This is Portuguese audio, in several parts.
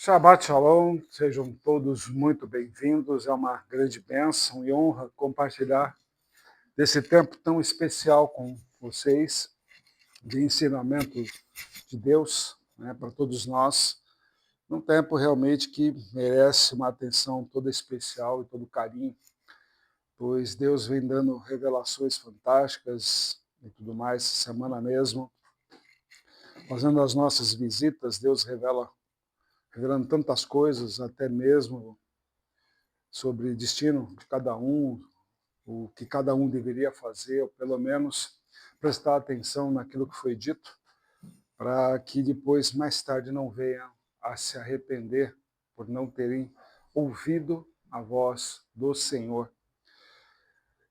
Shabbat Shalom, sejam todos muito bem-vindos. É uma grande bênção e honra compartilhar desse tempo tão especial com vocês, de ensinamento de Deus, né, para todos nós. Um tempo realmente que merece uma atenção toda especial e todo carinho, pois Deus vem dando revelações fantásticas e tudo mais. Essa semana mesmo, fazendo as nossas visitas, Deus revelando tantas coisas, até mesmo sobre o destino de cada um, o que cada um deveria fazer, ou pelo menos prestar atenção naquilo que foi dito, para que depois, mais tarde, não venham a se arrepender por não terem ouvido a voz do Senhor.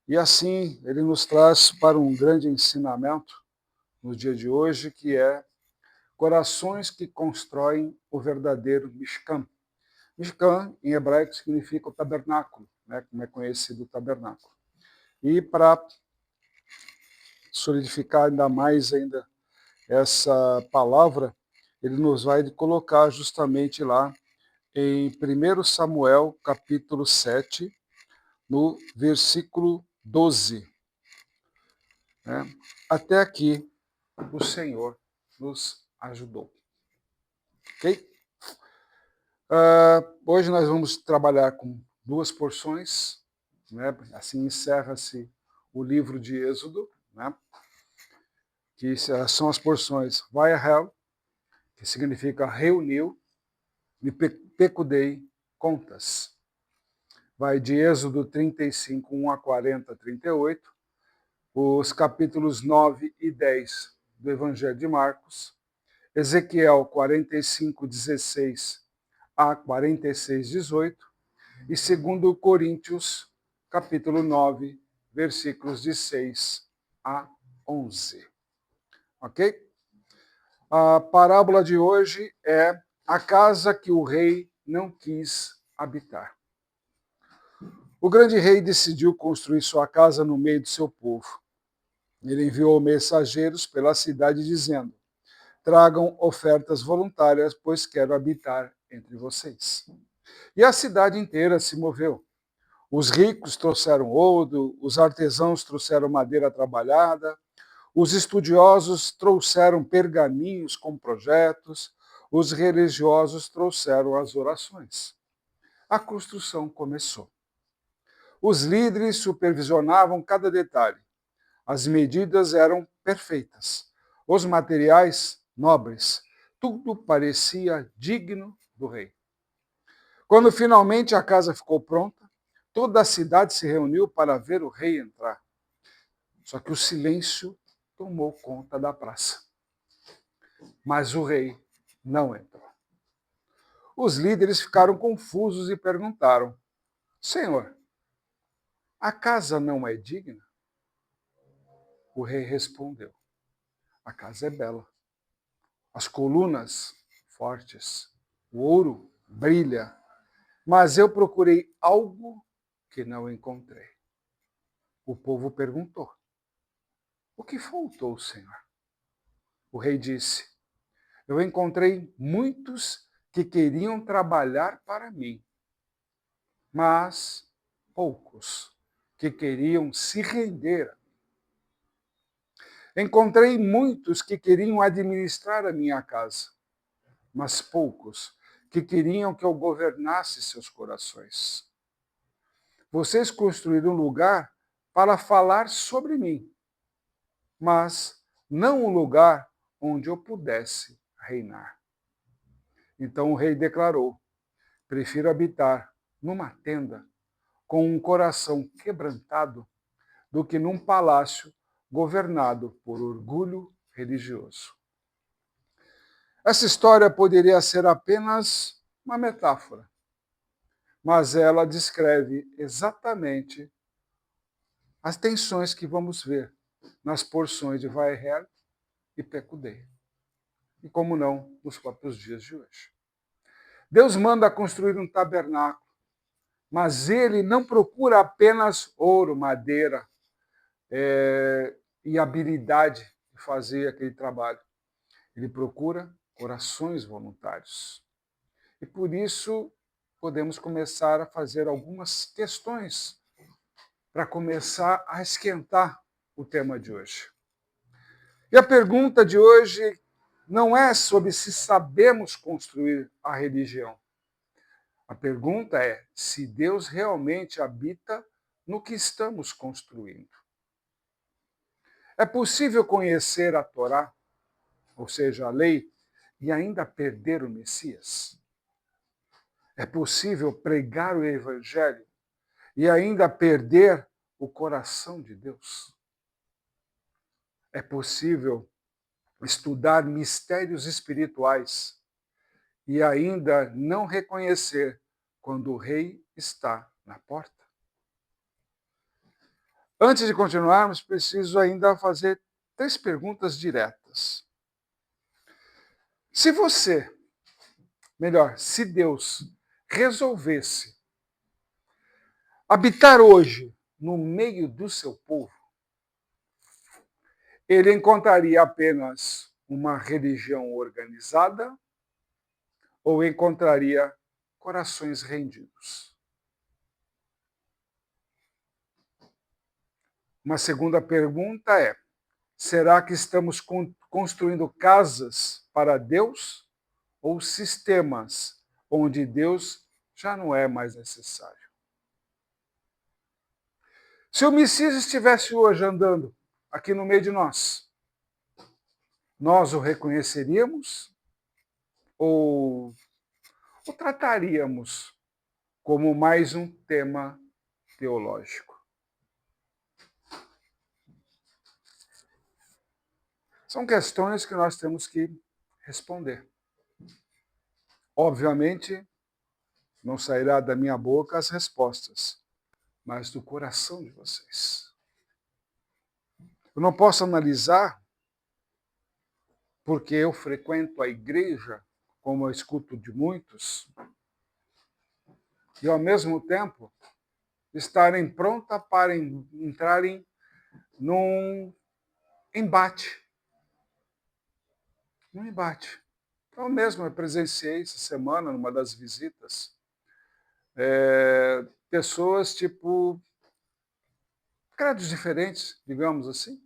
E assim, ele nos traz para um grande ensinamento no dia de hoje, que é corações que constroem o verdadeiro Mishkan. Mishkan, em hebraico, significa o tabernáculo, né, como é conhecido o tabernáculo. E para solidificar ainda essa palavra, ele nos vai colocar justamente lá em 1 Samuel, capítulo 7, no versículo 12. Né? Até aqui, o Senhor nos ajudou. Ok? Hoje nós vamos trabalhar com duas porções, né? Assim encerra-se o livro de Êxodo, né? Que são as porções Vayahel, que significa reuniu, e Pekudei, contas. Vai de Êxodo 35, 1 a 40, 38, os capítulos 9 e 10 do Evangelho de Marcos, Ezequiel 45, 16 a 46, 18, e 2 Coríntios, capítulo 9, versículos de 6 a 11. Ok? A parábola de hoje é a casa que o rei não quis habitar. O grande rei decidiu construir sua casa no meio do seu povo. Ele enviou mensageiros pela cidade dizendo: tragam ofertas voluntárias, pois quero habitar entre vocês. E a cidade inteira se moveu. Os ricos trouxeram ouro, os artesãos trouxeram madeira trabalhada, os estudiosos trouxeram pergaminhos com projetos, os religiosos trouxeram as orações. A construção começou. Os líderes supervisionavam cada detalhe. As medidas eram perfeitas. Os materiais nobres. Tudo parecia digno do rei. Quando finalmente a casa ficou pronta, toda a cidade se reuniu para ver o rei entrar. Só que o silêncio tomou conta da praça. Mas o rei não entrou. Os líderes ficaram confusos e perguntaram: Senhor, a casa não é digna? O rei respondeu: a casa é bela. As colunas fortes, o ouro brilha, mas eu procurei algo que não encontrei. O povo perguntou: o que faltou, Senhor? O rei disse: eu encontrei muitos que queriam trabalhar para mim, mas poucos que queriam se render. Encontrei muitos que queriam administrar a minha casa, mas poucos que queriam que eu governasse seus corações. Vocês construíram um lugar para falar sobre mim, mas não um lugar onde eu pudesse reinar. Então o rei declarou: prefiro habitar numa tenda com um coração quebrantado do que num palácio governado por orgulho religioso. Essa história poderia ser apenas uma metáfora, mas ela descreve exatamente as tensões que vamos ver nas porções de Vayahel e Pekudei. E como não, nos próprios dias de hoje. Deus manda construir um tabernáculo, mas ele não procura apenas ouro, madeira e habilidade de fazer aquele trabalho. Ele procura corações voluntários. E por isso podemos começar a fazer algumas questões para começar a esquentar o tema de hoje. E a pergunta de hoje não é sobre se sabemos construir a religião. A pergunta é se Deus realmente habita no que estamos construindo. É possível conhecer a Torá, ou seja, a lei, e ainda perder o Messias? É possível pregar o Evangelho e ainda perder o coração de Deus? É possível estudar mistérios espirituais e ainda não reconhecer quando o rei está na porta? Antes de continuarmos, preciso ainda fazer 3 perguntas diretas. Se você, melhor, se Deus resolvesse habitar hoje no meio do seu povo, ele encontraria apenas uma religião organizada ou encontraria corações rendidos? Uma segunda pergunta é: será que estamos construindo casas para Deus ou sistemas onde Deus já não é mais necessário? Se o Messias estivesse hoje andando aqui no meio de nós o reconheceríamos ou o trataríamos como mais um tema teológico? São questões que nós temos que responder. Obviamente, não sairá da minha boca as respostas, mas do coração de vocês. Eu não posso analisar porque eu frequento a igreja, como eu escuto de muitos, e ao mesmo tempo estarem pronta para entrarem num embate. Num embate. Eu mesmo presenciei essa semana, numa das visitas, pessoas tipo credos diferentes, digamos assim,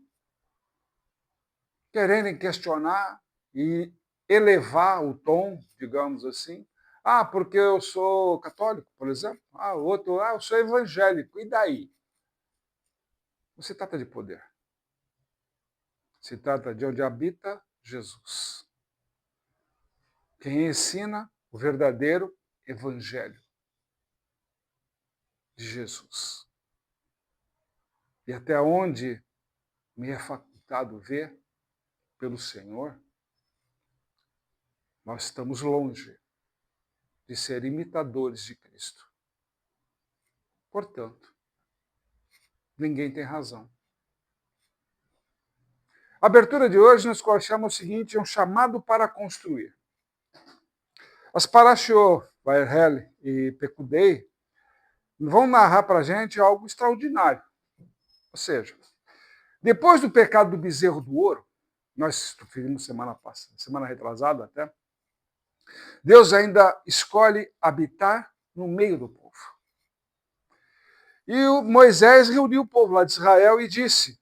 quererem questionar e elevar o tom, digamos assim. Ah, porque eu sou católico, por exemplo. Ah, o outro, eu sou evangélico. E daí? Não se trata de poder. Se trata de onde habita Jesus. Quem ensina o verdadeiro evangelho de Jesus. E até onde me é facultado ver pelo Senhor, nós estamos longe de ser imitadores de Cristo. Portanto, ninguém tem razão. A abertura de hoje nos chama o seguinte: é um chamado para construir. As Parashot, Vairel e Pekudei vão narrar para a gente algo extraordinário. Ou seja, depois do pecado do bezerro do ouro, nós fizemos semana passada, semana retrasada até, Deus ainda escolhe habitar no meio do povo. E o Moisés reuniu o povo lá de Israel e disse: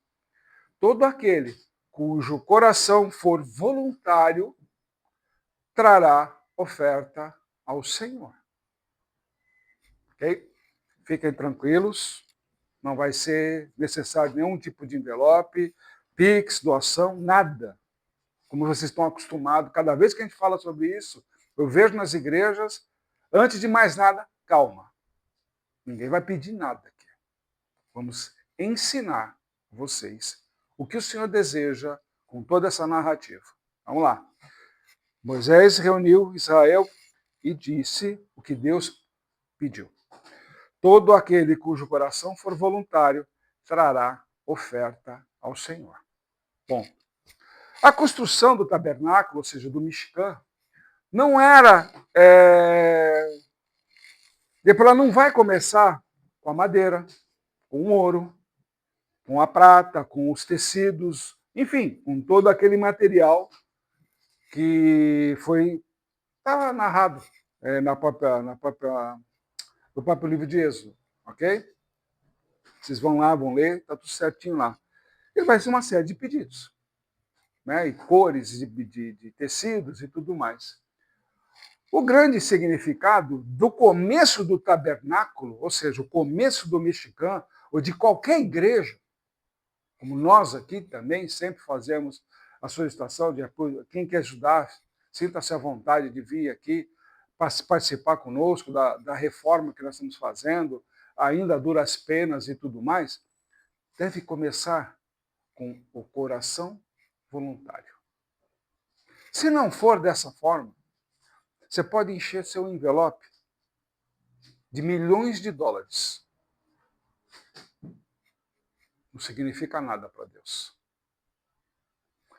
todo aquele cujo coração for voluntário trará oferta ao Senhor. Ok? Fiquem tranquilos, não vai ser necessário nenhum tipo de envelope, Pix, doação, nada. Como vocês estão acostumados, cada vez que a gente fala sobre isso, eu vejo nas igrejas, antes de mais nada, calma. Ninguém vai pedir nada aqui. Vamos ensinar vocês o que o Senhor deseja com toda essa narrativa. Vamos lá. Moisés reuniu Israel e disse o que Deus pediu. Todo aquele cujo coração for voluntário trará oferta ao Senhor. Bom, a construção do tabernáculo, ou seja, do Mishkan, não era... Depois ela não vai começar com a madeira, com o ouro, com a prata, com os tecidos, enfim, com todo aquele material que estava narrado no próprio livro de Êxodo, ok? Vocês vão lá, vão ler, está tudo certinho lá. Ele vai ser uma série de pedidos, né? E cores de tecidos e tudo mais. O grande significado do começo do tabernáculo, ou seja, o começo do Mexicã, ou de qualquer igreja, como nós aqui também sempre fazemos a solicitação de apoio, quem quer ajudar, sinta-se à vontade de vir aqui participar conosco da reforma que nós estamos fazendo, ainda duras penas e tudo mais, deve começar com o coração voluntário. Se não for dessa forma, você pode encher seu envelope de milhões de dólares. Não significa nada para Deus.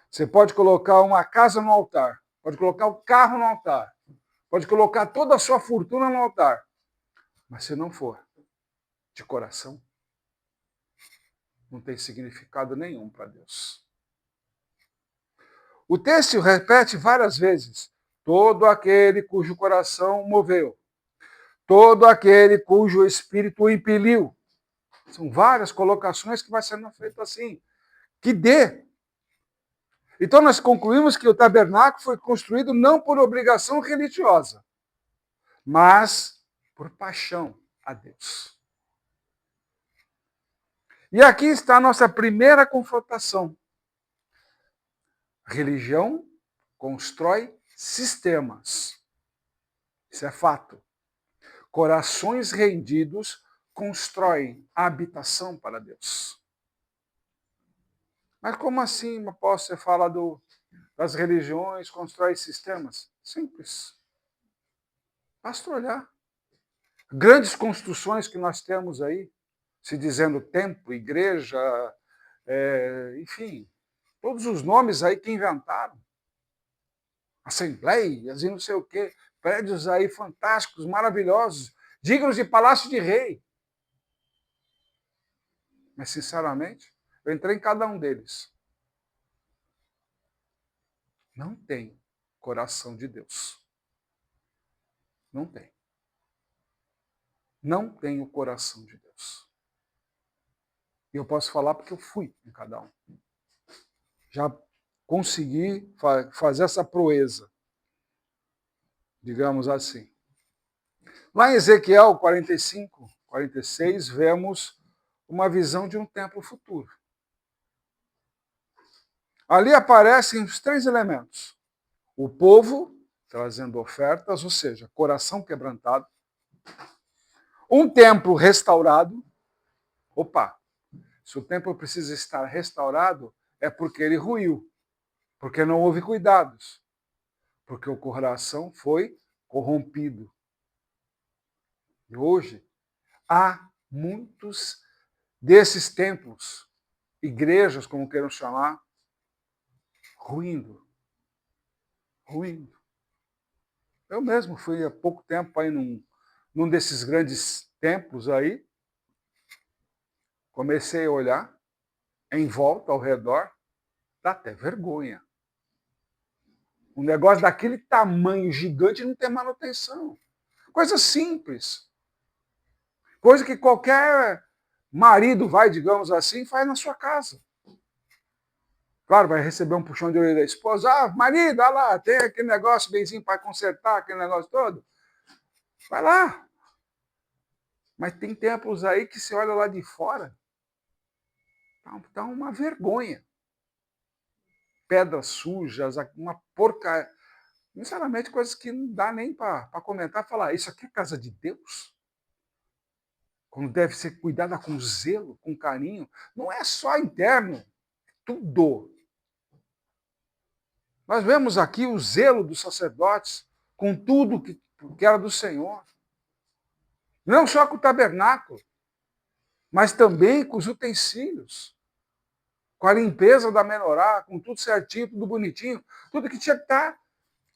Você pode colocar uma casa no altar, pode colocar o carro no altar, pode colocar toda a sua fortuna no altar, mas se não for de coração, não tem significado nenhum para Deus. O texto repete várias vezes: todo aquele cujo coração moveu, todo aquele cujo espírito o impeliu. São várias colocações que vai sendo feito assim, que dê. Então nós concluímos que o tabernáculo foi construído não por obrigação religiosa, mas por paixão a Deus. E aqui está a nossa primeira confrontação. A religião constrói sistemas. Isso é fato. Corações rendidos constroem habitação para Deus. Mas como assim, apóstolo, você fala das religiões, constrói sistemas? Simples. Basta olhar. Grandes construções que nós temos aí, se dizendo templo, igreja, enfim, todos os nomes aí que inventaram. Assembleias e não sei o quê, prédios aí fantásticos, maravilhosos, dignos de palácio de rei. Mas, sinceramente, eu entrei em cada um deles. Não tem coração de Deus. Não tem. Não tem o coração de Deus. E eu posso falar porque eu fui em cada um. Já consegui fazer essa proeza, digamos assim. Lá em Ezequiel 45, 46, vemos uma visão de um templo futuro. Ali aparecem os 3 elementos. O povo trazendo ofertas, ou seja, coração quebrantado. Um templo restaurado. Opa, se o templo precisa estar restaurado, é porque ele ruiu, porque não houve cuidados, porque o coração foi corrompido. E hoje, há muitos desses templos, igrejas, como queiram chamar, ruindo. Eu mesmo fui há pouco tempo aí num desses grandes templos aí, comecei a olhar em volta, ao redor, dá até vergonha. Um negócio daquele tamanho gigante não tem manutenção. Coisa simples. Coisa que qualquer marido vai, digamos assim, faz na sua casa. Claro, vai receber um puxão de orelha da esposa. Ah, marido, olha lá, tem aquele negócio benzinho para consertar, aquele negócio todo. Vai lá. Mas tem templos aí que você olha lá de fora, tá uma vergonha. Pedras sujas, uma porcaria. Sinceramente, coisas que não dá nem para comentar, falar, isso aqui é casa de Deus? Quando deve ser cuidada com zelo, com carinho. Não é só interno, tudo. Nós vemos aqui o zelo dos sacerdotes com tudo que era do Senhor. Não só com o tabernáculo, mas também com os utensílios. Com a limpeza da menorá, com tudo certinho, tudo bonitinho. Tudo que tinha que estar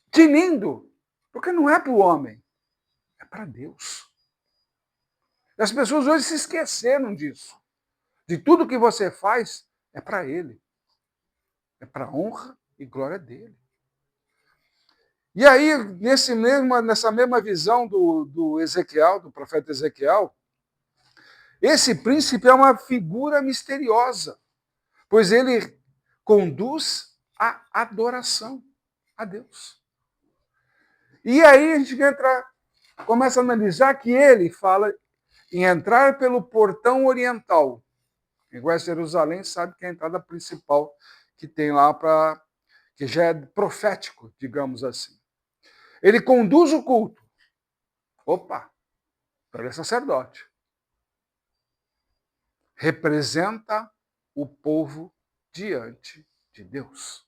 tinindo. Porque não é para o homem, é para Deus. E as pessoas hoje se esqueceram disso. De tudo que você faz é para Ele. É para a honra e glória dele. E aí, nessa mesma visão do Ezequiel, do profeta Ezequiel, esse príncipe é uma figura misteriosa, pois ele conduz à adoração a Deus. E aí a gente começa a analisar que ele fala em entrar pelo portão oriental. Quem conhece Jerusalém sabe que é a entrada principal que tem lá que já é profético, digamos assim. Ele conduz o culto. Opa, ele é sacerdote. Representa o povo diante de Deus.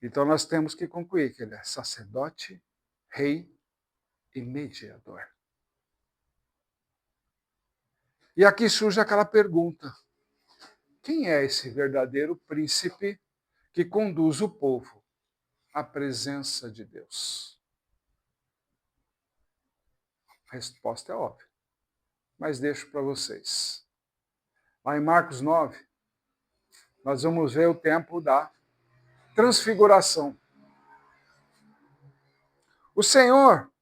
Então nós temos que concluir que ele é sacerdote, rei e mediador. E aqui surge aquela pergunta: quem é esse verdadeiro príncipe que conduz o povo à presença de Deus? A resposta é óbvia, mas deixo para vocês. Lá em Marcos 9, nós vamos ver o tempo da transfiguração. O Senhor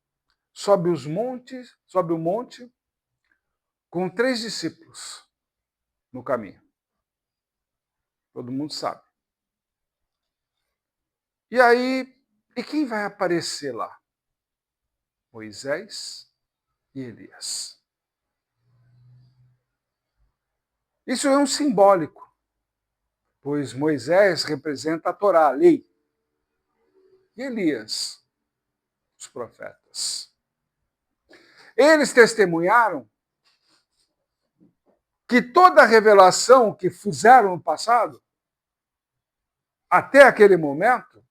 sobe o monte com 3 discípulos no caminho. Todo mundo sabe. E aí, e quem vai aparecer lá? Moisés e Elias. Isso é um simbólico, pois Moisés representa a Torá, a lei, e Elias, os profetas. Eles testemunharam que toda a revelação que fizeram no passado, até aquele momento,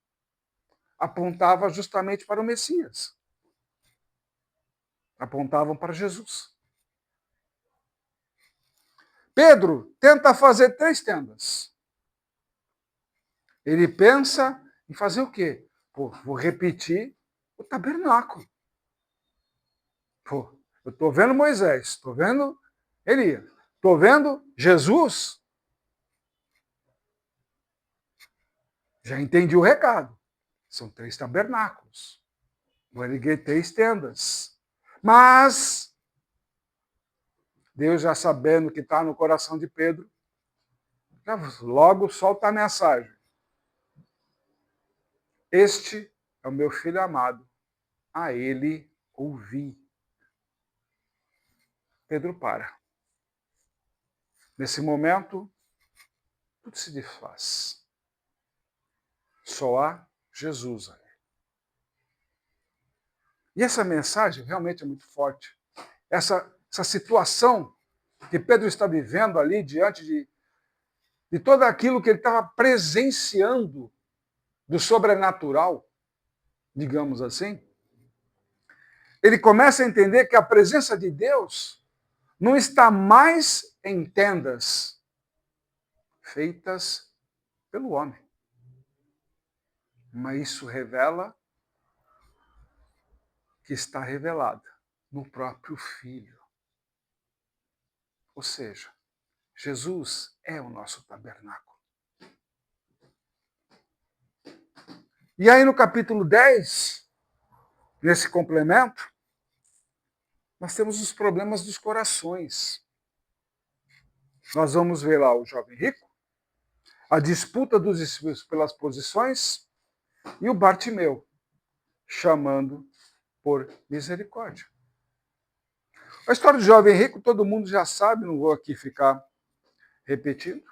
apontava justamente para o Messias. Apontavam para Jesus. Pedro tenta fazer 3 tendas. Ele pensa em fazer o quê? Pô, vou repetir o tabernáculo. Pô, eu estou vendo Moisés, estou vendo Elias, estou vendo Jesus. Já entendi o recado. São 3 tabernáculos. Vou erguer 3 tendas. Mas Deus, já sabendo que está no coração de Pedro, logo solta a mensagem. Este é o meu filho amado, a ele ouvi. Pedro para. Nesse momento, tudo se desfaz. Só há Jesus ali. E essa mensagem realmente é muito forte. Essa situação que Pedro está vivendo ali diante de tudo aquilo que ele estava presenciando do sobrenatural, digamos assim, ele começa a entender que a presença de Deus não está mais em tendas feitas pelo homem. Mas isso revela que está revelada no próprio Filho. Ou seja, Jesus é o nosso tabernáculo. E aí no capítulo 10, nesse complemento, nós temos os problemas dos corações. Nós vamos ver lá o jovem rico, a disputa dos discípulos pelas posições e o Bartimeu chamando por misericórdia. A história do jovem rico todo mundo já sabe, não vou aqui ficar repetindo.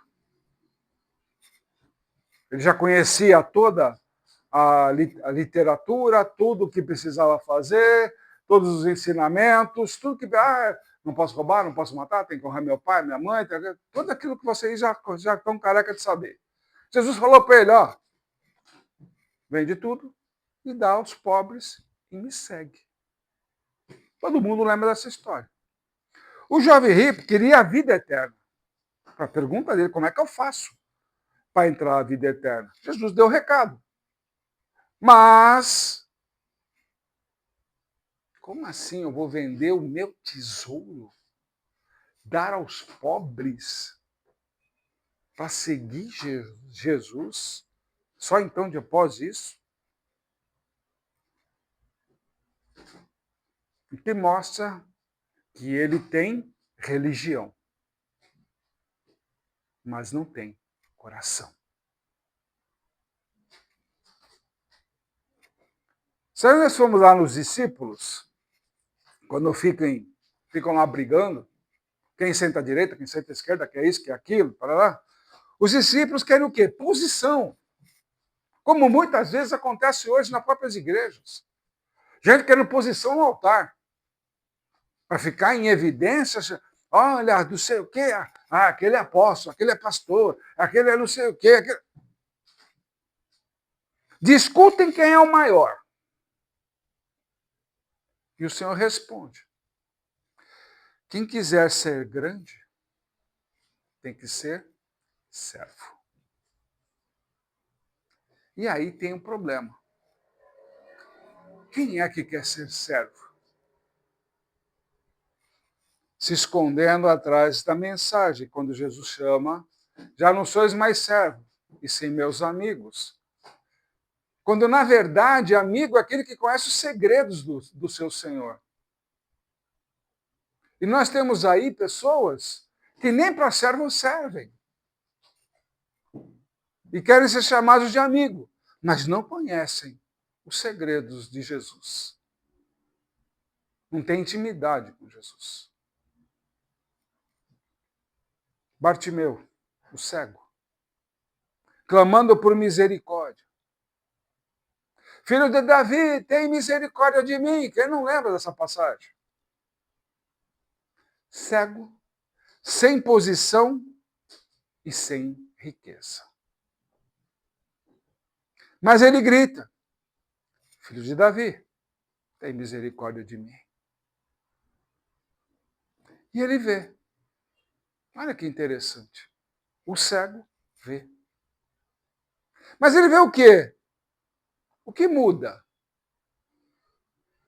Ele já conhecia toda a literatura, tudo o que precisava fazer, todos os ensinamentos, tudo que... não posso roubar, não posso matar, tem que honrar meu pai, minha mãe, tudo aquilo que vocês já estão careca de saber. Jesus falou para ele, vende tudo e dá aos pobres e me segue. Todo mundo lembra dessa história. O jovem rico queria a vida eterna. A pergunta dele, como é que eu faço para entrar na vida eterna? Jesus deu o recado. Mas, como assim eu vou vender o meu tesouro, dar aos pobres para seguir Jesus? Só então, após isso, que mostra que ele tem religião, mas não tem coração. Se nós formos lá nos discípulos, quando ficam lá brigando, quem senta à direita, quem senta à esquerda, que é isso, que é aquilo, para lá, os discípulos querem o quê? Posição. Como muitas vezes acontece hoje nas próprias igrejas. Gente querendo posição no altar, para ficar em evidência, olha, não sei o quê, aquele é apóstolo, aquele é pastor, aquele é não sei o quê. Aquele... Discutem quem é o maior. E o Senhor responde: quem quiser ser grande, tem que ser servo. E aí tem um problema. Quem é que quer ser servo? Se escondendo atrás da mensagem, quando Jesus chama, já não sois mais servos, e sim meus amigos. Quando, na verdade, amigo é aquele que conhece os segredos do seu Senhor. E nós temos aí pessoas que nem para servo servem. E querem ser chamados de amigo, mas não conhecem os segredos de Jesus. Não tem intimidade com Jesus. Bartimeu, o cego, clamando por misericórdia. Filho de Davi, tem misericórdia de mim. Quem não lembra dessa passagem? Cego, sem posição e sem riqueza. Mas ele grita: filho de Davi, tem misericórdia de mim. E ele vê. Olha que interessante. O cego vê. Mas ele vê o quê? O que muda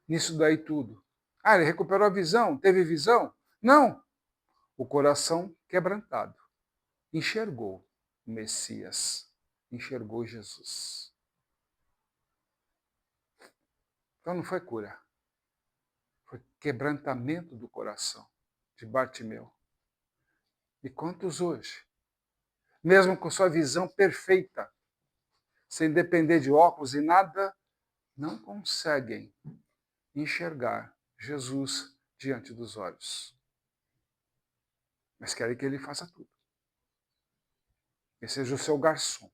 nisso daí tudo? Ele recuperou a visão? Teve visão? Não. O coração quebrantado. Enxergou o Messias. Enxergou Jesus. Então não foi cura. Foi quebrantamento do coração de Bartimeu. E quantos hoje, mesmo com sua visão perfeita, sem depender de óculos e nada, não conseguem enxergar Jesus diante dos olhos. Mas querem que ele faça tudo. Que seja o seu garçom.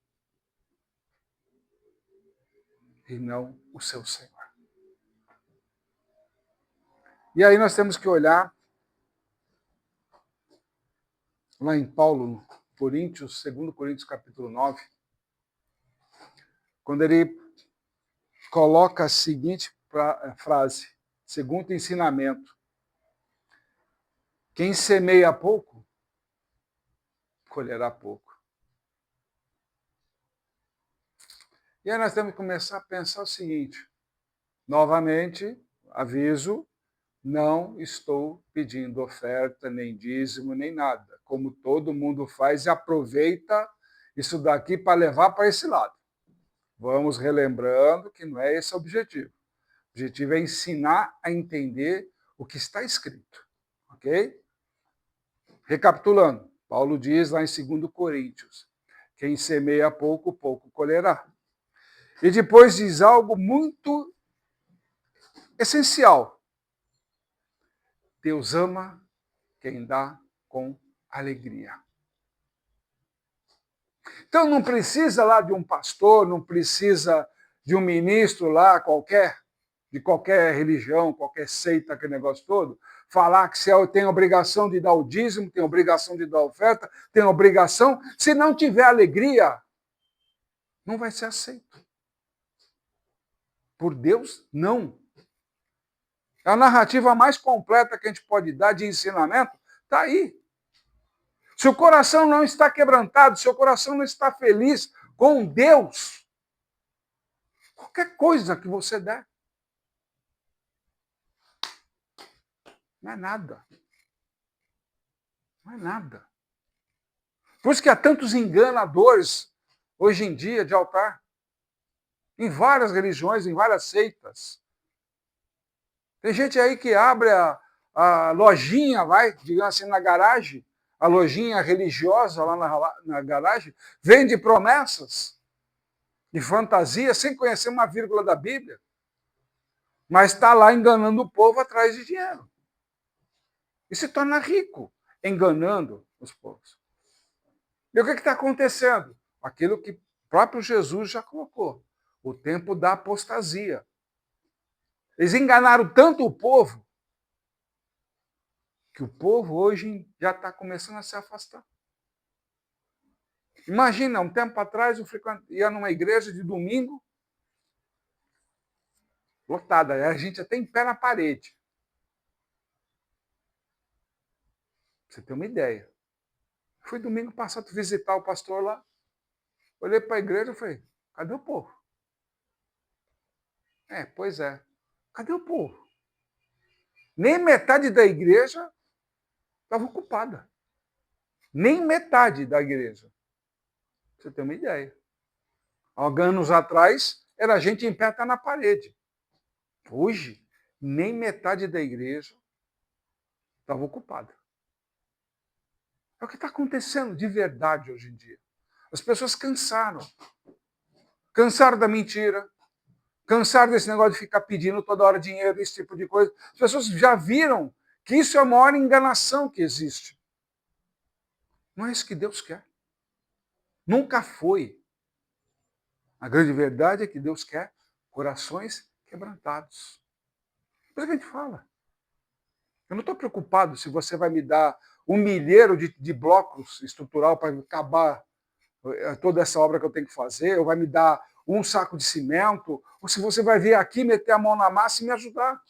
E não o seu Senhor. E aí nós temos que olhar lá em Paulo, Coríntios, 2 Coríntios capítulo 9, quando ele coloca a seguinte frase, segundo ensinamento: quem semeia pouco, colherá pouco. E aí nós temos que começar a pensar o seguinte, novamente, aviso, não estou pedindo oferta, nem dízimo, nem nada, como todo mundo faz e aproveita isso daqui para levar para esse lado. Vamos relembrando que não é esse o objetivo. O objetivo é ensinar a entender o que está escrito. Ok? Recapitulando, Paulo diz lá em 2 Coríntios, quem semeia pouco, pouco colherá. E depois diz algo muito essencial. Deus ama quem dá com alegria. Então não precisa lá de um pastor, não precisa de um ministro lá qualquer, de qualquer religião, qualquer seita, aquele negócio todo, falar que você tem obrigação de dar o dízimo, tem obrigação de dar a oferta, tem obrigação. Se não tiver alegria, não vai ser aceito. Por Deus, não. A narrativa mais completa que a gente pode dar de ensinamento está aí. Se o coração não está quebrantado, se o coração não está feliz com Deus, qualquer coisa que você der, não é nada. Não é nada. Por isso que há tantos enganadores hoje em dia de altar. em várias religiões, em várias seitas. Tem gente aí que abre a lojinha, digamos assim, na garagem, a lojinha religiosa lá na garagem, vende promessas de fantasia sem conhecer uma vírgula da Bíblia, mas está lá enganando o povo atrás de dinheiro. E se torna rico, enganando os povos. E o que está acontecendo? Aquilo que o próprio Jesus já colocou, o tempo da apostasia. Eles enganaram tanto o povo, que o povo hoje já está começando a se afastar. Imagina, um tempo atrás eu ia numa igreja de domingo, lotada, a gente até em pé na parede. Pra você ter uma ideia. Fui domingo passado visitar o pastor lá, olhei para a igreja e falei, cadê o povo? Pois é, cadê o povo? Nem metade da igreja estava ocupada. Nem metade da igreja. Pra você ter uma ideia. Alguns anos atrás, era gente em pé até na parede. Hoje, nem metade da igreja estava ocupada. É o que está acontecendo de verdade hoje em dia. As pessoas cansaram. Cansaram da mentira. Cansaram desse negócio de ficar pedindo toda hora dinheiro, esse tipo de coisa. As pessoas já viram que isso é a maior enganação que existe. Não é isso que Deus quer. Nunca foi. A grande verdade é que Deus quer corações quebrantados. Por isso que a gente fala. Eu não estou preocupado se você vai me dar 1 milheiro de blocos estrutural para acabar toda essa obra que eu tenho que fazer, ou vai me dar um saco de cimento, ou se você vai vir aqui, meter a mão na massa e me ajudar.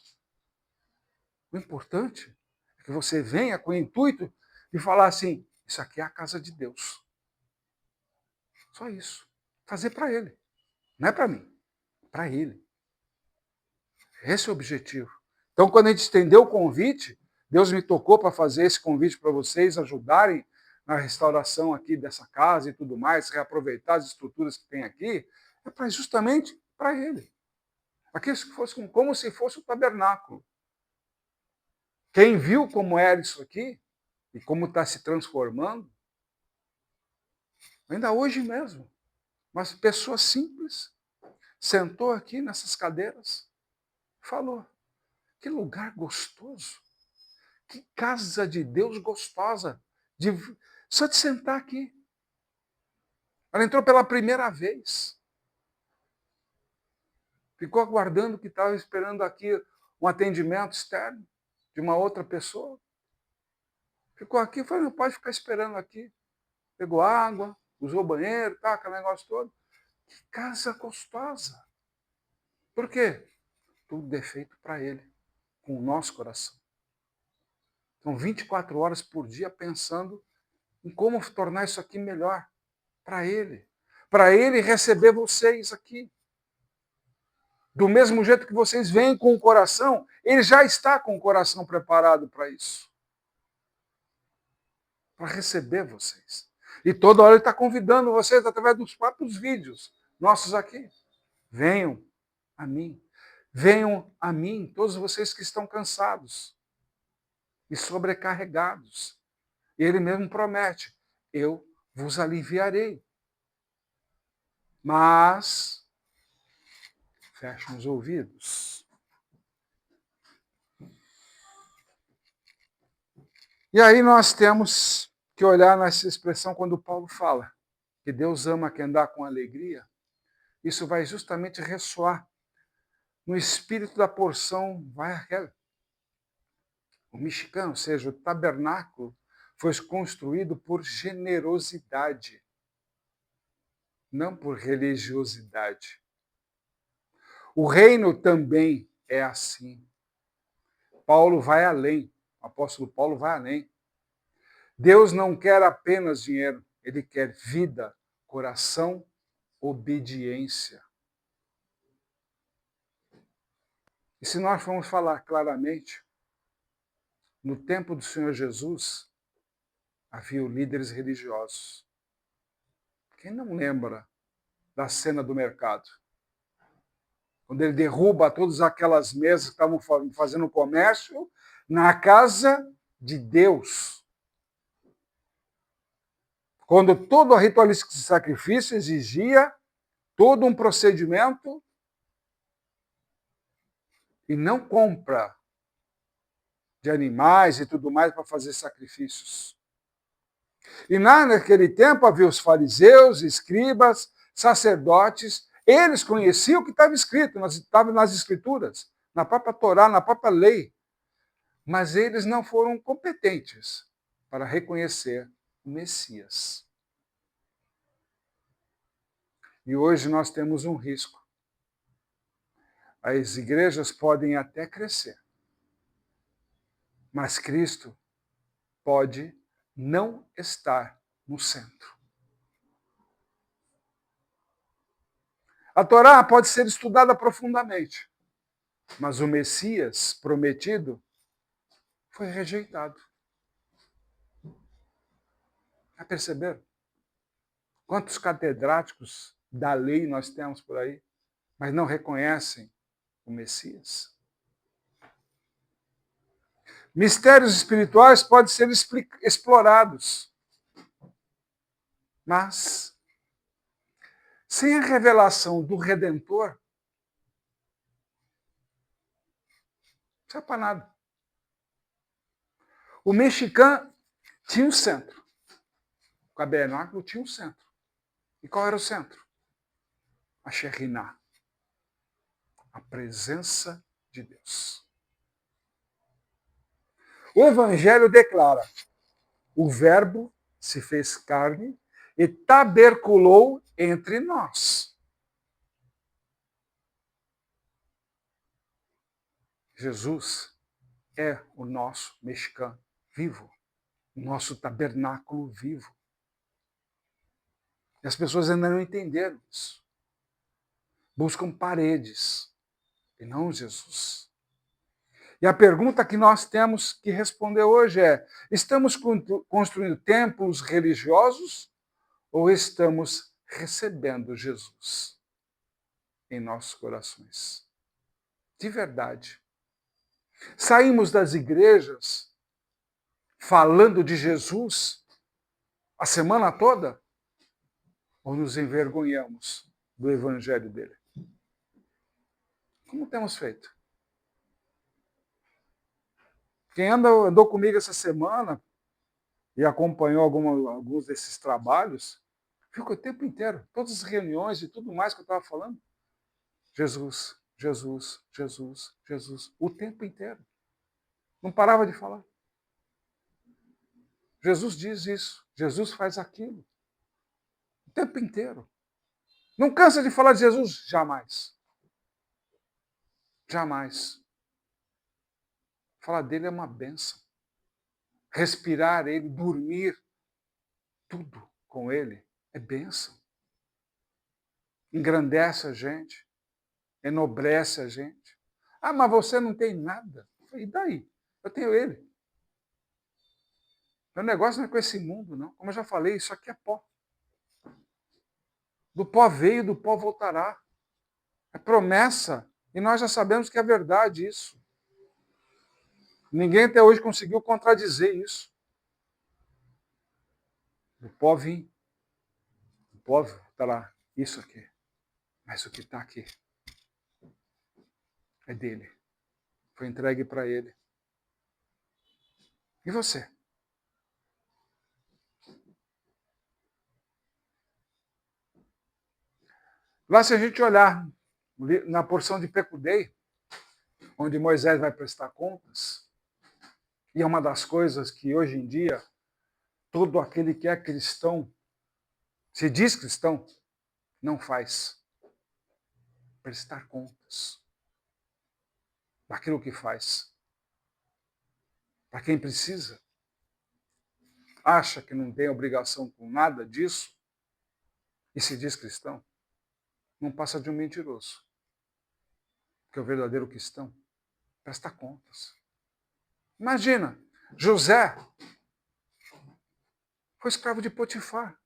O importante é que você venha com o intuito de falar assim, isso aqui é a casa de Deus. Só isso. Fazer para Ele. Não é para mim, para Ele. Esse é o objetivo. Então, quando a gente estendeu o convite, Deus me tocou para fazer esse convite para vocês ajudarem na restauração aqui dessa casa e tudo mais, reaproveitar as estruturas que tem aqui, é para justamente para Ele. Aqui fosse como se fosse o tabernáculo. Quem viu como era isso aqui e como está se transformando, ainda hoje mesmo, mas pessoa simples, sentou aqui nessas cadeiras, falou, que lugar gostoso, que casa de Deus gostosa, só de sentar aqui. Ela entrou pela primeira vez. Ficou aguardando que estava esperando aqui um atendimento externo de uma outra pessoa. Ficou aqui e falou, não pode ficar esperando aqui. Pegou água, usou o banheiro, tá, aquele negócio todo. Que casa gostosa. Por quê? Tudo defeito para Ele, com o nosso coração. Então, 24 horas por dia pensando em como tornar isso aqui melhor para Ele. Para Ele receber vocês aqui. Do mesmo jeito que vocês vêm com o coração, Ele já está com o coração preparado para isso. Para receber vocês. E toda hora Ele está convidando vocês através dos próprios vídeos nossos aqui. Venham a mim. Venham a mim, todos vocês que estão cansados e sobrecarregados. E Ele mesmo promete, eu vos aliviarei. Mas fechem os ouvidos. E aí nós temos que olhar nessa expressão quando Paulo fala que Deus ama quem dá com alegria. Isso vai justamente ressoar no espírito da porção Vaihel. O mexicano, ou seja, o tabernáculo, foi construído por generosidade, não por religiosidade. O reino também é assim. Paulo vai além, o apóstolo Paulo vai além. Deus não quer apenas dinheiro, Ele quer vida, coração, obediência. E se nós formos falar claramente, no tempo do Senhor Jesus, havia líderes religiosos. Quem não lembra da cena do mercado? quando ele derruba todas aquelas mesas que estavam fazendo comércio na casa de Deus. Quando todo o ritualístico de sacrifício exigia todo um procedimento e não compra de animais e tudo mais para fazer sacrifícios. E naquele tempo havia os fariseus, escribas, sacerdotes, eles conheciam o que estava escrito, estava nas escrituras, na própria Torá, na própria lei, mas eles não foram competentes para reconhecer o Messias. E hoje nós temos um risco. As igrejas podem até crescer, mas Cristo pode não estar no centro. A Torá pode ser estudada profundamente, mas o Messias prometido foi rejeitado. Já perceberam? Quantos catedráticos da lei nós temos por aí, mas não reconhecem o Messias? Mistérios espirituais podem ser explorados, mas sem a revelação do Redentor, não serve para nada. O mexicano tinha um centro. O tabernáculo tinha um centro. E qual era o centro? A Shekhinah, a presença de Deus. O Evangelho declara: o Verbo se fez carne e taberculou entre nós. Jesus é o nosso mexicano vivo, o nosso tabernáculo vivo. E as pessoas ainda não entenderam isso. Buscam paredes e não Jesus. E a pergunta que nós temos que responder hoje é: estamos construindo templos religiosos ou estamos recebendo Jesus em nossos corações? De verdade. Saímos das igrejas falando de Jesus a semana toda ou nos envergonhamos do evangelho dele? Como temos feito? Quem andou comigo essa semana e acompanhou alguns desses trabalhos, ficou o tempo inteiro, todas as reuniões e tudo mais que eu estava falando. Jesus, Jesus, Jesus, Jesus, o tempo inteiro. Não parava de falar. Jesus diz isso, Jesus faz aquilo. O tempo inteiro. Não cansa de falar de Jesus? Jamais. Jamais. Falar dele é uma bênção. Respirar ele, dormir, tudo com ele é bênção. Engrandece a gente, enobrece a gente. Ah, mas você não tem nada. E daí? Eu tenho ele. Meu negócio não é com esse mundo, não. Como eu já falei, isso aqui é pó. Do pó veio, do pó voltará. É promessa. E nós já sabemos que é verdade isso. Ninguém até hoje conseguiu contradizer isso. Do pó vim. Do pó voltará. Isso aqui. Mas o que está aqui é dele. Foi entregue para ele. E você? Lá, se a gente olhar na porção de Pecudei, onde Moisés vai prestar contas, e é uma das coisas que hoje em dia todo aquele que é cristão, se diz cristão, não faz. Prestar contas daquilo que faz. Para quem precisa, acha que não tem obrigação com nada disso e se diz cristão, não passa de um mentiroso. Porque o verdadeiro cristão presta contas. Imagina, José foi escravo de Potifar.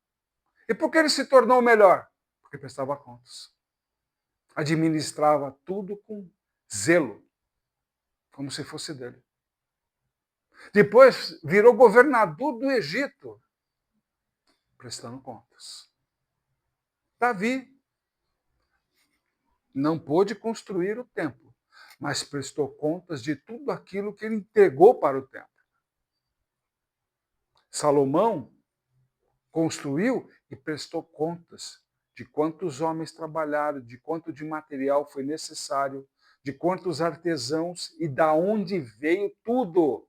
E por que ele se tornou melhor? Porque prestava contas. administrava tudo com zelo, como se fosse dele. Depois virou governador do Egito, prestando contas. Davi não pôde construir o templo, mas prestou contas de tudo aquilo que ele entregou para o templo. Salomão construiu e prestou contas de quantos homens trabalharam, de quanto de material foi necessário, de quantos artesãos e da onde veio tudo.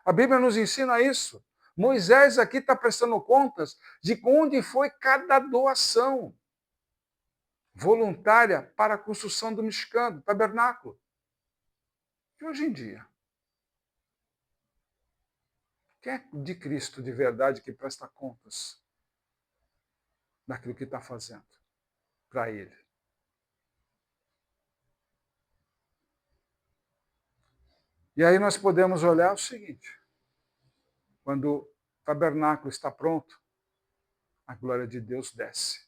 A Bíblia nos ensina isso. Moisés aqui está prestando contas de onde foi cada doação voluntária para a construção do Mishkan, do tabernáculo. E hoje em dia? Quem é de Cristo de verdade que presta contas daquilo que está fazendo para Ele? E aí nós podemos olhar o seguinte: quando o tabernáculo está pronto, a glória de Deus desce.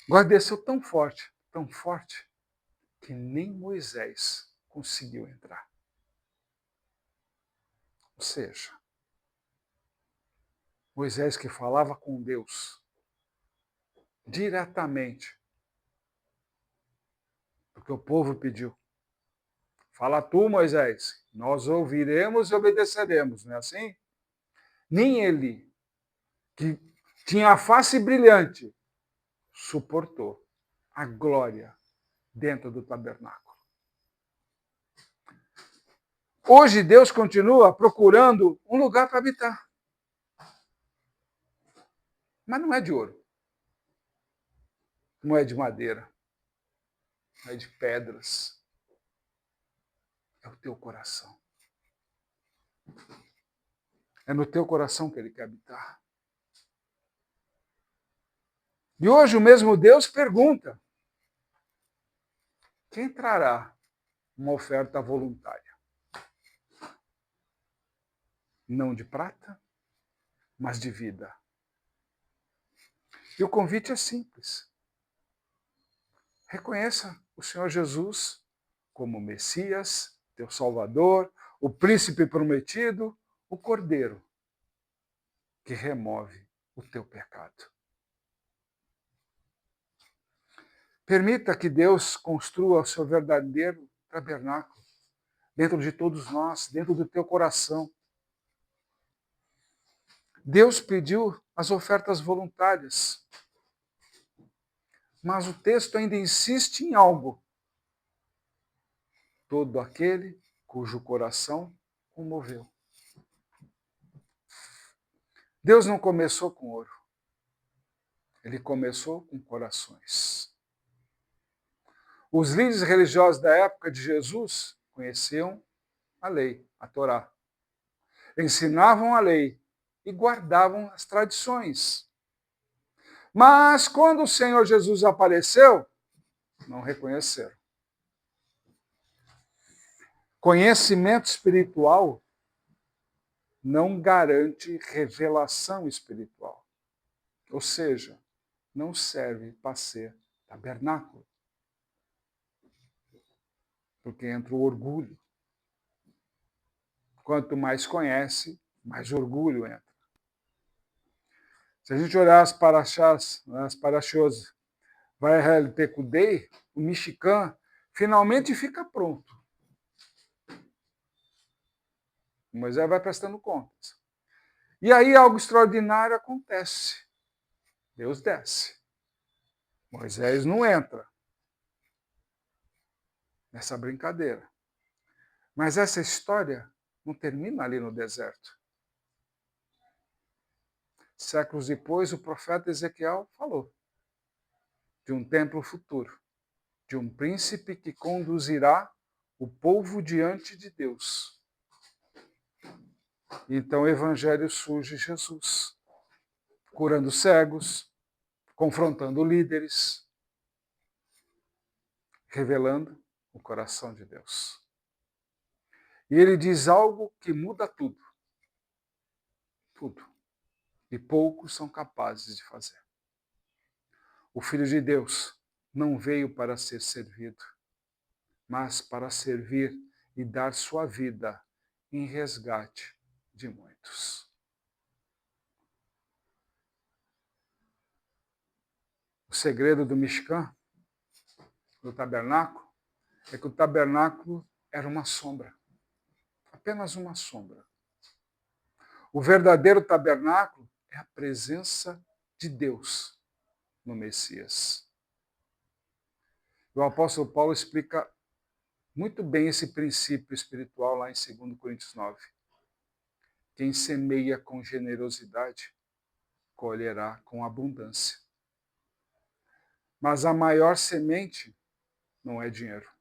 Agora desceu tão forte, que nem Moisés conseguiu entrar. Ou seja, Moisés que falava com Deus diretamente, porque o povo pediu. Fala tu, Moisés, nós ouviremos e obedeceremos, não é assim? Nem ele, que tinha a face brilhante, suportou a glória dentro do tabernáculo. Hoje Deus continua procurando um lugar para habitar. Mas não é de ouro. Não é de madeira. Não é de pedras. É o teu coração. É no teu coração que Ele quer habitar. E hoje o mesmo Deus pergunta: quem trará uma oferta voluntária? Não de prata, mas de vida. E o convite é simples. Reconheça o Senhor Jesus como Messias, teu Salvador, o príncipe prometido, o Cordeiro que remove o teu pecado. Permita que Deus construa o seu verdadeiro tabernáculo dentro de todos nós, dentro do teu coração. Deus pediu as ofertas voluntárias, mas o texto ainda insiste em algo. Todo aquele cujo coração o moveu. Deus não começou com ouro. Ele começou com corações. Os líderes religiosos da época de Jesus conheciam a lei, a Torá. Ensinavam a lei e guardavam as tradições. Mas quando o Senhor Jesus apareceu, não reconheceram. Conhecimento espiritual não garante revelação espiritual. Ou seja, não serve para ser tabernáculo. Porque entra o orgulho. Quanto mais conhece, mais orgulho entra. Se a gente olhar as parashos Vayahel Pekudei, o Mishkan finalmente fica pronto. Moisés vai prestando contas. E aí algo extraordinário acontece. Deus desce. Moisés não entra nessa brincadeira. Mas essa história não termina ali no deserto. Séculos depois, o profeta Ezequiel falou de um templo futuro, de um príncipe que conduzirá o povo diante de Deus. Então o evangelho surge Jesus, curando cegos, confrontando líderes, revelando o coração de Deus. E ele diz algo que muda tudo. Tudo. E poucos são capazes de fazer. O Filho de Deus não veio para ser servido, mas para servir e dar sua vida em resgate de muitos. O segredo do Mishkan, do tabernáculo, é que o tabernáculo era uma sombra, apenas uma sombra. O verdadeiro tabernáculo é a presença de Deus no Messias. O apóstolo Paulo explica muito bem esse princípio espiritual lá em 2 Coríntios 9. Quem semeia com generosidade, colherá com abundância. Mas a maior semente não é dinheiro.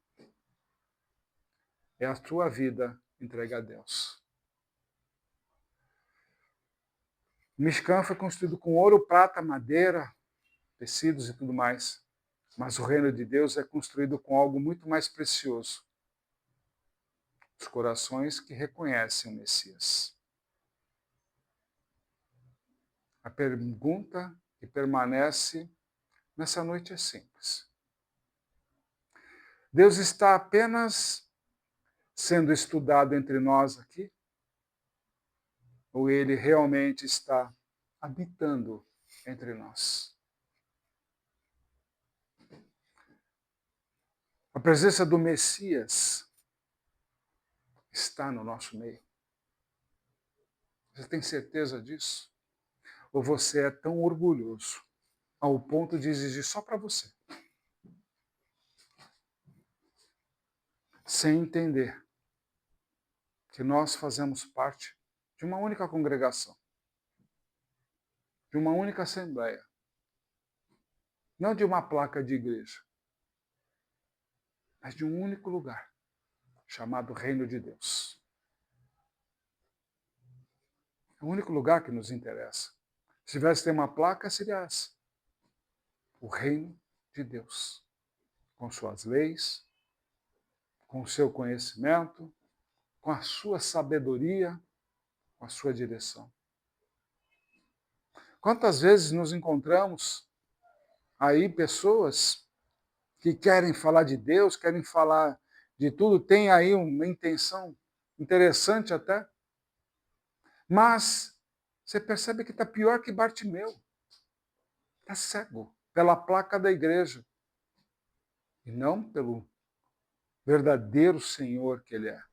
É a tua vida entregue a Deus. O Mishkan foi construído com ouro, prata, madeira, tecidos e tudo mais. Mas o reino de Deus é construído com algo muito mais precioso. Os corações que reconhecem o Messias. A pergunta que permanece nessa noite é simples. Deus está apenas sendo estudado entre nós aqui? Ou ele realmente está habitando entre nós? A presença do Messias está no nosso meio. Você tem certeza disso? Ou você é tão orgulhoso ao ponto de exigir só para você? Sem entender que nós fazemos parte de uma única congregação, de uma única assembleia, não de uma placa de igreja, mas de um único lugar, chamado Reino de Deus. É o único lugar que nos interessa. Se tivesse ter uma placa, seria essa. O Reino de Deus, com suas leis, com o seu conhecimento, com a sua sabedoria, com a sua direção. Quantas vezes nos encontramos aí pessoas que querem falar de Deus, querem falar de tudo, tem aí uma intenção interessante até, mas você percebe que está pior que Bartimeu. Está cego pela placa da igreja e não pelo verdadeiro Senhor que ele é.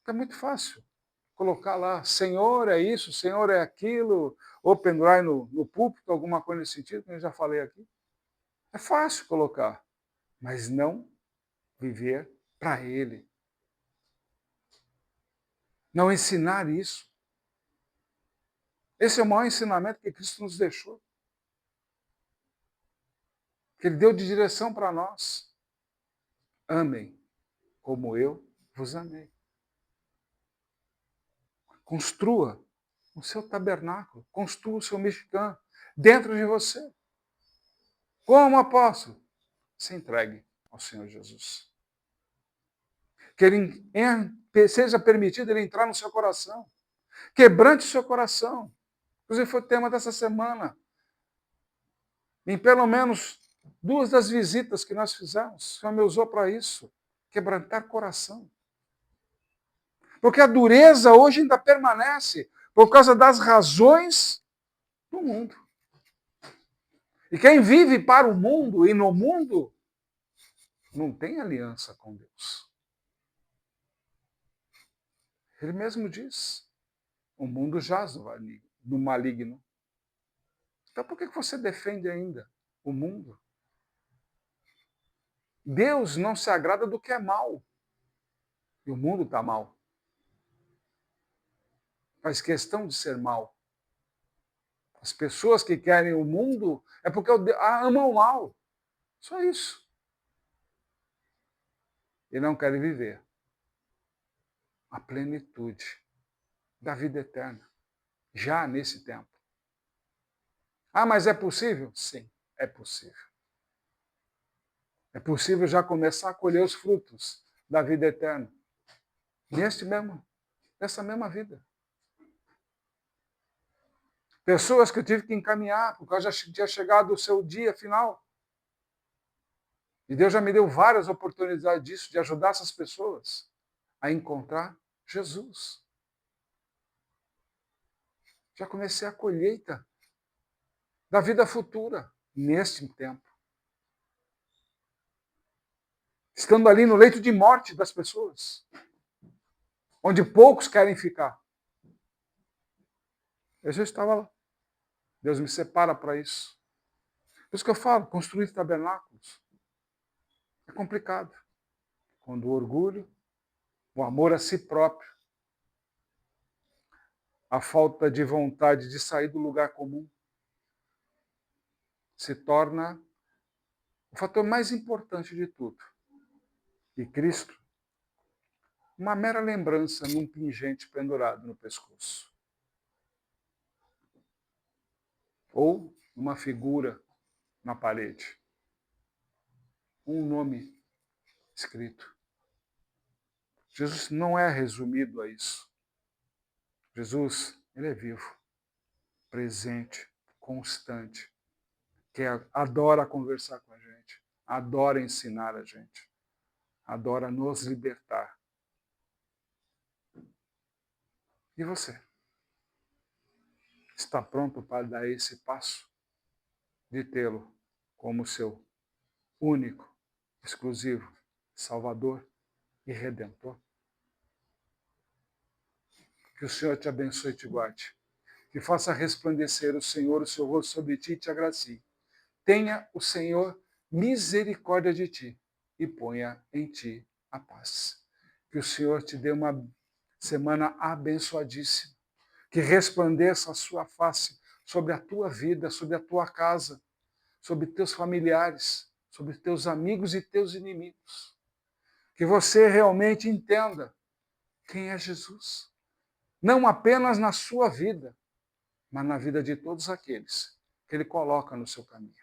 É muito fácil colocar lá, Senhor é isso, Senhor é aquilo, ou pendurar no púlpito, alguma coisa nesse sentido, que eu já falei aqui. É fácil colocar, mas não viver para Ele. Não ensinar isso. Esse é o maior ensinamento que Cristo nos deixou. Que Ele deu de direção para nós. Amem como eu vos amei. Construa o seu tabernáculo, construa o seu Mishkan dentro de você. Como apóstolo, se entregue ao Senhor Jesus. Que Ele seja permitido Ele entrar no seu coração. Quebrante o seu coração. Inclusive foi o tema dessa semana. Em pelo menos 2 das visitas que nós fizemos, o Senhor me usou para isso. Quebrantar coração. Porque a dureza hoje ainda permanece por causa das razões do mundo. E quem vive para o mundo e no mundo não tem aliança com Deus. Ele mesmo diz, o mundo jaz no maligno. Então por que você defende ainda o mundo? Deus não se agrada do que é mal. E o mundo está mal. Faz questão de ser mal. As pessoas que querem o mundo é porque amam o mal. Só isso. E não querem viver a plenitude da vida eterna. Já nesse tempo. Ah, mas é possível? Sim, é possível. É possível já começar a colher os frutos da vida eterna. Nessa mesma vida. Pessoas que eu tive que encaminhar, porque já tinha chegado o seu dia final. E Deus já me deu várias oportunidades disso, de ajudar essas pessoas a encontrar Jesus. Já comecei a colheita da vida futura, neste tempo. Estando ali no leito de morte das pessoas, onde poucos querem ficar. Eu já estava lá. Deus me separa para isso. Por isso que eu falo, construir tabernáculos é complicado. Quando o orgulho, o amor a si próprio, a falta de vontade de sair do lugar comum, se torna o fator mais importante de tudo. E Cristo, uma mera lembrança num pingente pendurado no pescoço. Ou uma figura na parede. Um nome escrito. Jesus não é resumido a isso. Jesus, ele é vivo, presente, constante, que adora conversar com a gente, adora ensinar a gente, adora nos libertar. E você? Está pronto para dar esse passo de tê-lo como seu único, exclusivo Salvador e Redentor? Que o Senhor te abençoe e te guarde. Que faça resplandecer o Senhor o seu rosto sobre ti e te agracie. Tenha o Senhor misericórdia de ti e ponha em ti a paz. Que o Senhor te dê uma semana abençoadíssima. Que resplandeça a sua face sobre a tua vida, sobre a tua casa, sobre teus familiares, sobre teus amigos e teus inimigos. Que você realmente entenda quem é Jesus. Não apenas na sua vida, mas na vida de todos aqueles que Ele coloca no seu caminho.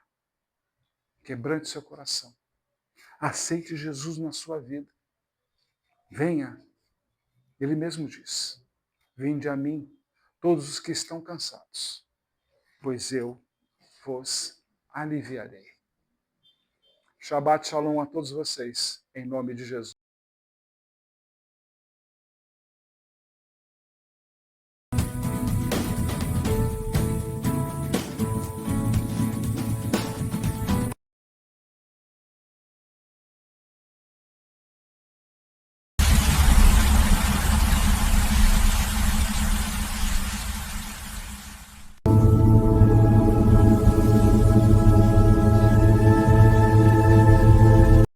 Quebrante seu coração. Aceite Jesus na sua vida. Venha. Ele mesmo diz: vinde a mim, todos os que estão cansados, pois eu vos aliviarei. Shabbat Shalom a todos vocês, em nome de Jesus.